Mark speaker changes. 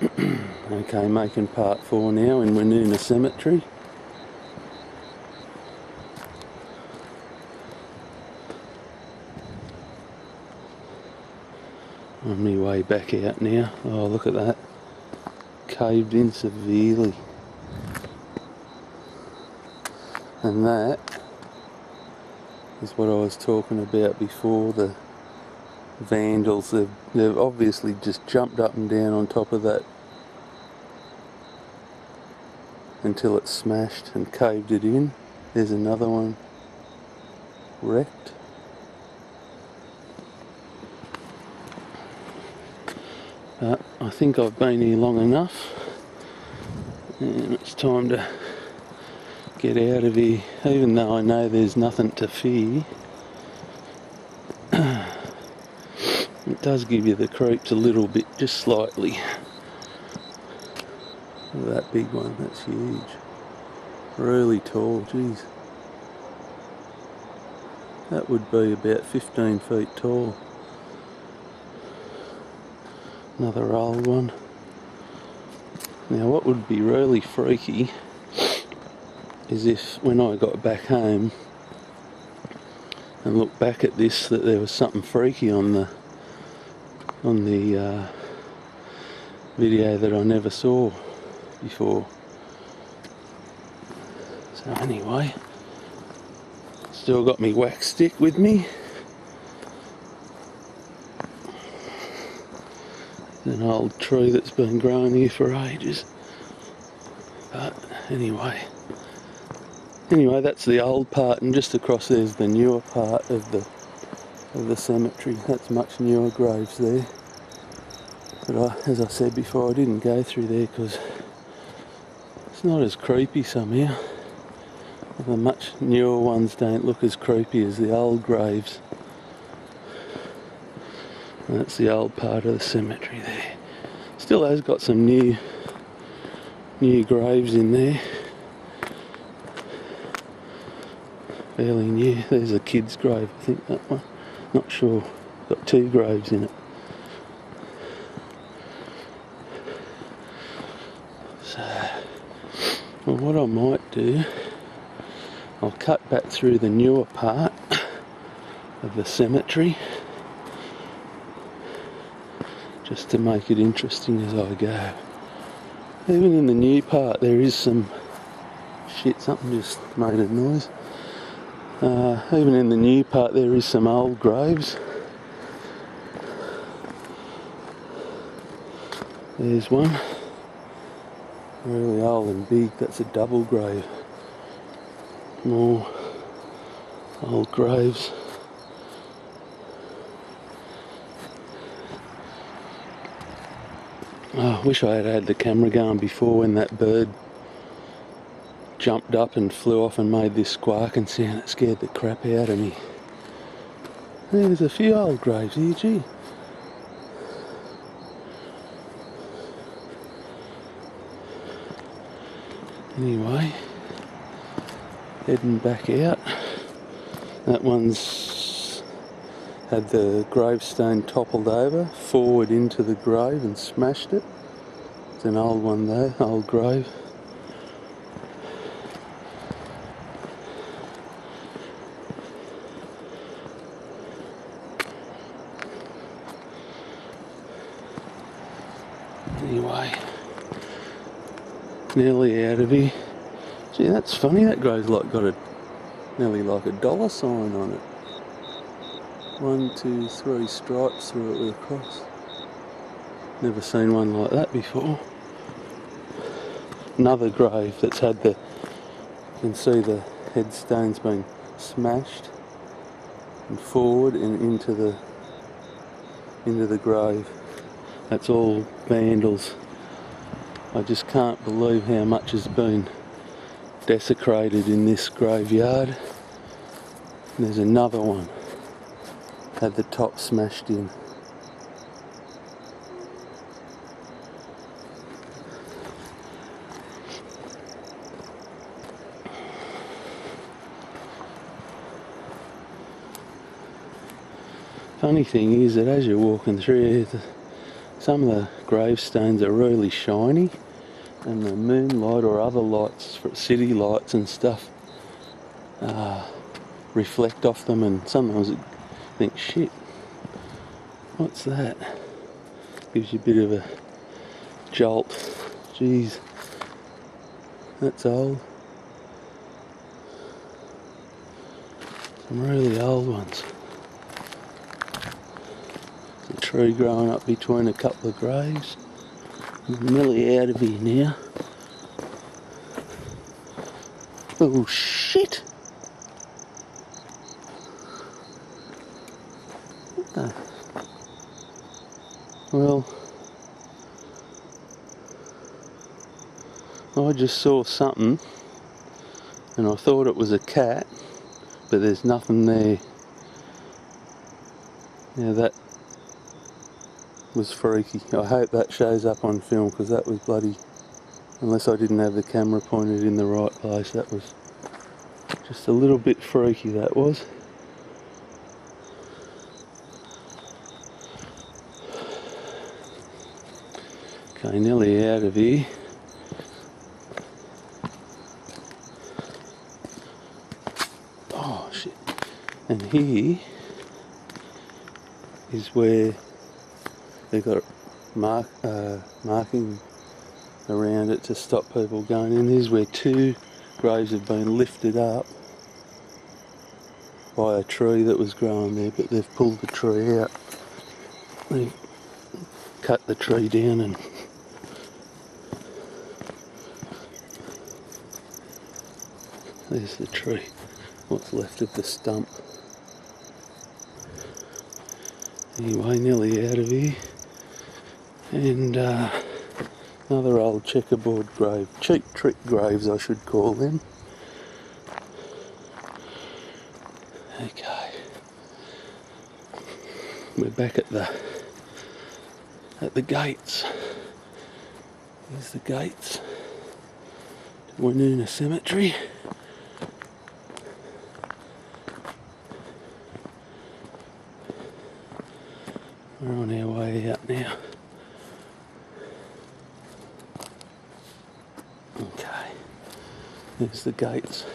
Speaker 1: Okay, making part 4 now in Wollongong Cemetery. On my way back out now. Oh, look at that. Caved in severely. And that is what I was talking about before, the vandals. They've obviously just jumped up and down on top of that until it's smashed and caved it in. There's another one wrecked. But I think I've been here long enough and it's time to get out of here, even though I know there's nothing to fear. It does give you the creeps a little bit, just slightly. Look at that big one, that's huge. Really tall, geez. That would be about 15 feet tall. Another old one. Now what would be really freaky is if when I got back home and looked back at this, that there was something freaky on the video that I never saw before. So anyway, still got me wax stick with me. An old tree that's been growing here for ages. But anyway, that's the old part, and just across there's the newer part of the cemetery. That's much newer graves there. But as I said before, I didn't go through there because it's not as creepy somehow. The much newer ones don't look as creepy as the old graves. And that's the old part of the cemetery there. Still has got some new graves in there. Fairly new. There's a kid's grave, I think, that one. Not sure. Got 2 graves in it. So, well, what I might do, I'll cut back through the newer part of the cemetery just to make it interesting as I go. Even in the new part there is some shit, something just made a noise. Even in the new part there is some old graves. There's one, really old and big, that's a double grave. More old graves. Oh, I wish I had had the camera going before when that bird jumped up and flew off and made this squawking sound. It scared the crap out of me. There's a few old graves here, gee. Anyway, heading back out. That one's had the gravestone toppled over, forward into the grave and smashed it. It's an old one though, old grave. Anyway, nearly out of here. Gee, that's funny, that grave's like got nearly like a dollar sign on it. 1, 2, 3 stripes through it with a cross. Never seen one like that before. Another grave that's had you can see the headstone's been smashed and forward and into the grave. That's all vandals. I just can't believe how much has been desecrated in this graveyard. And there's another one, had the top smashed in. Funny thing is that as you're walking through here, some of the gravestones are really shiny, and the moonlight or other lights, for city lights and stuff, reflect off them, and sometimes I think, shit, what's that? Gives you a bit of a jolt. Jeez, that's old. Some really old ones. There's a tree growing up between a couple of graves. I'm nearly out of here now. Oh shit! Well, I just saw something and I thought it was a cat, but there's nothing there. Now that was freaky. I hope that shows up on film, because that was bloody, unless I didn't have the camera pointed in the right place, that was just a little bit freaky, that was. Okay, nearly out of here. Oh shit. And here is where they got marking around it to stop people going in. This is where 2 graves have been lifted up by a tree that was growing there, but they've pulled the tree out. They've cut the tree down, and there's the tree, what's left of the stump. Anyway, nearly out of here. And another old checkerboard grave. Cheap trick graves, I should call them. Okay. We're back at the gates. There's the gates to Wollongong Cemetery. We're on our way out now. Okay, there's the gates.